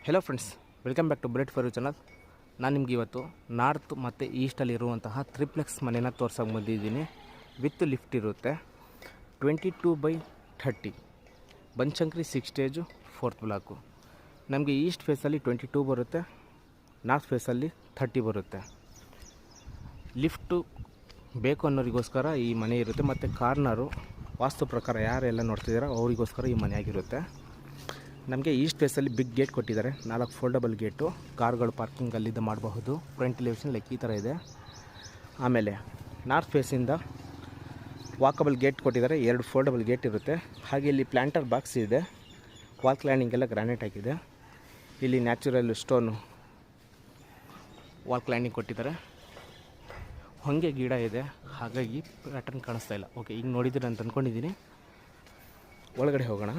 Hello friends, welcome back to bullet for you channel. ನಾನು ನಿಮ್ಗೆ ಇವತ್ತು ನಾರ್ತ್ ಮತ್ತು ಈಸ್ಟಲ್ಲಿರುವಂತಹ ತ್ರಿಪ್ಲೆಕ್ಸ್ ಮನೆನ ತೋರ್ಸೋಕೆ ಬಂದಿದ್ದೀನಿ. ವಿತ್ ಲಿಫ್ಟ್ ಇರುತ್ತೆ. 22/30 ಬನಶಂಕರಿ 6 ಸ್ಟೇಜು 4th ಬ್ಲಾಕು. ನಮಗೆ ಈಸ್ಟ್ ಫೇಸಲ್ಲಿ 22 ಬರುತ್ತೆ, ನಾರ್ತ್ ಫೇಸಲ್ಲಿ 30 ಬರುತ್ತೆ. ಲಿಫ್ಟು ಬೇಕು ಅನ್ನೋರಿಗೋಸ್ಕರ ಈ ಮನೆ ಇರುತ್ತೆ. ಮತ್ತು ಕಾರ್ನರು ವಾಸ್ತು ಪ್ರಕಾರ ಯಾರೆಲ್ಲ ನೋಡ್ತಿದ್ದಾರೋ ಅವರಿಗೋಸ್ಕರ ಈ ಮನೆ ಆಗಿರುತ್ತೆ. ನಮಗೆ ಈಸ್ಟ್ ಫೇಸಲ್ಲಿ ಬಿಗ್ ಗೇಟ್ ಕೊಟ್ಟಿದ್ದಾರೆ, 4 ಫೋಲ್ಡಬಲ್ ಗೇಟು. ಕಾರ್ಗಳು ಪಾರ್ಕಿಂಗ್ ಅಲ್ಲಿದ್ದ ಮಾಡಬಹುದು. ಫ್ರಂಟ್ ಎಲಿವೇಷನ್ ಲೈಕ್ ಈ ಥರ ಇದೆ. ಆಮೇಲೆ ನಾರ್ತ್ ಫೇಸಿಂದ ವಾಕಬಲ್ ಗೇಟ್ ಕೊಟ್ಟಿದ್ದಾರೆ, 2 ಫೋಲ್ಡಬಲ್ ಗೇಟ್ ಇರುತ್ತೆ. ಹಾಗೆ ಇಲ್ಲಿ ಪ್ಲ್ಯಾಂಟರ್ ಬಾಕ್ಸ್ ಇದೆ. ವಾಲ್ ಕ್ಲೈಂಡಿಂಗ್ ಎಲ್ಲ ಗ್ರಾನೈಟ್ ಆಗಿದೆ. ಇಲ್ಲಿ ನ್ಯಾಚುರಲ್ ಸ್ಟೋನು ವಾಲ್ ಕ್ಲೈಂಡಿಂಗ್ ಕೊಟ್ಟಿದ್ದಾರೆ. ಹೊಂಗೆ ಗಿಡ ಇದೆ, ಹಾಗಾಗಿ ಪ್ಯಾಟರ್ನ್ ಕಾಣಿಸ್ತಾ ಇಲ್ಲ. ಓಕೆ, ಈಗ ನೋಡಿದ್ದೀರ ಅಂತ ಅಂದ್ಕೊಂಡಿದ್ದೀನಿ. ಒಳಗಡೆ ಹೋಗೋಣ.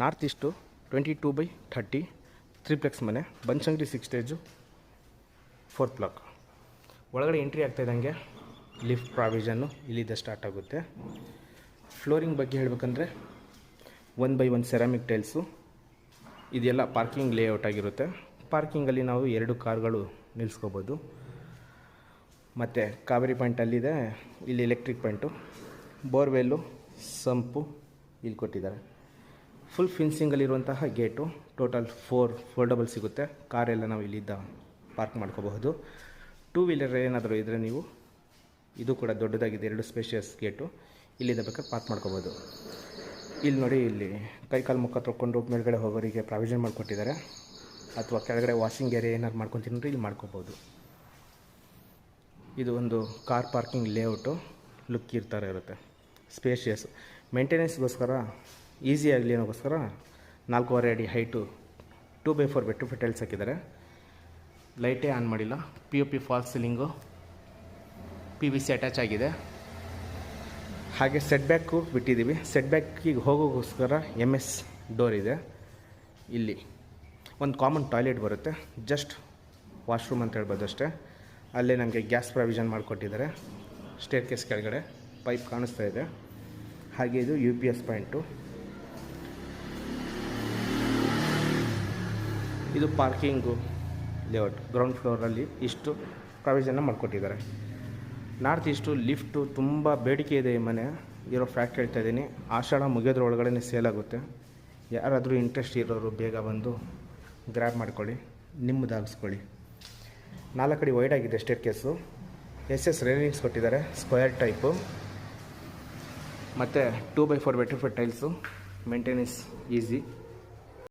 ನಾರ್ತ್ ಈಸ್ಟು 22/30 ತ್ರಿಪ್ಲೆಕ್ಸ್ ಮನೆ, ಬನಶಂಕರಿ 6 ಸ್ಟೇಜು 4th ಬ್ಲಾಕ್. ಒಳಗಡೆ ಎಂಟ್ರಿ ಆಗ್ತಾ ಇದ್ದಂಗೆ ಲಿಫ್ಟ್ ಪ್ರಾವಿಷನ್ನು ಇಲ್ಲಿಂದ ಸ್ಟಾರ್ಟ್ ಆಗುತ್ತೆ. ಫ್ಲೋರಿಂಗ್ ಬಗ್ಗೆ ಹೇಳಬೇಕಂದ್ರೆ 1/1 ಸೆರಾಮಿಕ್ ಟೈಲ್ಸು. ಇದೆಲ್ಲ ಪಾರ್ಕಿಂಗ್ ಲೇಔಟ್ ಆಗಿರುತ್ತೆ. ಪಾರ್ಕಿಂಗಲ್ಲಿ ನಾವು 2 ಕಾರ್ಗಳು ನಿಲ್ಲಿಸ್ಕೋಬೋದು. ಮತ್ತು ಕಾವೇರಿ ಪಾಯಿಂಟ್ ಅಲ್ಲಿದೆ, ಇಲ್ಲಿ ಎಲೆಕ್ಟ್ರಿಕ್ ಪಾಯಿಂಟು, ಬೋರ್ವೆಲ್ಲು, ಸಂಪು ಇಲ್ಲಿ ಕೊಟ್ಟಿದ್ದಾರೆ. ಫುಲ್ ಫಿನ್ಸಿಂಗಲ್ಲಿರುವಂತಹ ಗೇಟು. ಟೋಟಲ್ 4 ಫೋಲ್ಡಬಲ್ ಸಿಗುತ್ತೆ. ಕಾರೆಲ್ಲ ನಾವು ಇಲ್ಲಿದ್ದ ಪಾರ್ಕ್ ಮಾಡ್ಕೋಬಹುದು. 2 ವೀಲರ್ ಏನಾದರೂ ಇದ್ದರೆ ನೀವು, ಇದು ಕೂಡ ದೊಡ್ಡದಾಗಿದೆ, 2 ಸ್ಪೇಷಿಯಸ್ ಗೇಟು. ಇಲ್ಲಿಂದ ಬೇಕಾದ್ರೆ ಪಾರ್ಕ್ ಮಾಡ್ಕೋಬೋದು. ಇಲ್ಲಿ ನೋಡಿ, ಇಲ್ಲಿ ಕೈಕಾಲು ಮುಖ ತೊಗೊಂಡು ಮೇಲ್ಗಡೆ ಹೋಗೋರಿಗೆ ಪ್ರಾವಿಷನ್ ಮಾಡಿಕೊಟ್ಟಿದ್ದಾರೆ. ಅಥವಾ ಕೆಳಗಡೆ ವಾಷಿಂಗ್ ಏರಿಯಾ ಏನಾದ್ರು ಮಾಡ್ಕೊತೀನಿ ಇಲ್ಲಿ ಮಾಡ್ಕೋಬೋದು. ಇದು ಒಂದು ಕಾರ್ ಪಾರ್ಕಿಂಗ್ ಲೇಔಟು. ಲುಕ್ ಈ ಥರ ಇರುತ್ತೆ, ಸ್ಪೇಷಿಯಸ್. ಮೇಂಟೆನೆನ್ಸ್ಗೋಸ್ಕರ ಈಸಿ ಆಗಲಿ ಅನ್ನೋಗೋಸ್ಕರ 4.5 ಅಡಿ ಹೈಟು 2/4 ಬೆಟ್ಟು ಟೈಲ್ಸ್ ಹಾಕಿದ್ದಾರೆ. ಲೈಟೇ ಆನ್ ಮಾಡಿಲ್ಲ. POP false ceiling, PVC attach ಆಗಿದೆ. ಹಾಗೆ ಸೆಟ್ ಬ್ಯಾಕು ಬಿಟ್ಟಿದ್ದೀವಿ. ಸೆಟ್ ಬ್ಯಾಕಿಗೆ ಹೋಗೋಗೋಸ್ಕರ MS ಡೋರ್ ಇದೆ. ಇಲ್ಲಿ ಒಂದು ಕಾಮನ್ ಟಾಯ್ಲೆಟ್ ಬರುತ್ತೆ, ಜಸ್ಟ್ ವಾಶ್ರೂಮ್ ಅಂತ ಹೇಳ್ಬೋದು ಅಷ್ಟೇ. ಅಲ್ಲೇ ನಮಗೆ ಗ್ಯಾಸ್ ಪ್ರಾವಿಷನ್ ಮಾಡಿಕೊಟ್ಟಿದ್ದಾರೆ. ಸ್ಟೇರ್ ಕೇಸ್ ಕೆಳಗಡೆ ಪೈಪ್ ಕಾಣಿಸ್ತಾ ಇದೆ. ಹಾಗೆ ಇದು UPS ಪಾಯಿಂಟು. ಇದು ಪಾರ್ಕಿಂಗು ಲೇಔಟ್. ಗ್ರೌಂಡ್ ಫ್ಲೋರಲ್ಲಿ ಇಷ್ಟು ಪ್ರಾವಿಷನ್ನ ಮಾಡಿಕೊಟ್ಟಿದ್ದಾರೆ. ನಾರ್ತ್ ಈಸ್ಟು ಲಿಫ್ಟು ತುಂಬ ಬೇಡಿಕೆ ಇದೆ ಈ ಮನೆ. ಇರೋ ಫ್ಯಾಕ್ಟ್ ಹೇಳ್ತಾ ಇದ್ದೀನಿ. ಆಷಾಢ ಮುಗಿಯೋದ್ರ ಒಳಗಡೆ ಸೇಲ್ ಆಗುತ್ತೆ. ಯಾರಾದರೂ ಇಂಟ್ರೆಸ್ಟ್ ಇರೋರು ಬೇಗ ಬಂದು ಗ್ರ್ಯಾಬ್ ಮಾಡ್ಕೊಳ್ಳಿ, ನಿಮ್ಮದಾಗಿಸ್ಕೊಳ್ಳಿ. 4 ಅಡಿ ವೈಡ್ ಆಗಿದೆ ಸ್ಟೇರ್ ಕೇಸು. SS ರೇಲಿಂಗ್ಸ್ ಕೊಟ್ಟಿದ್ದಾರೆ, ಸ್ಕ್ವೇರ್ ಟೈಪು. ಮತ್ತು 2/4 ಬೆಟ್ರಿಫೈಡ್ ಟೈಲ್ಸು. Maintenance easy.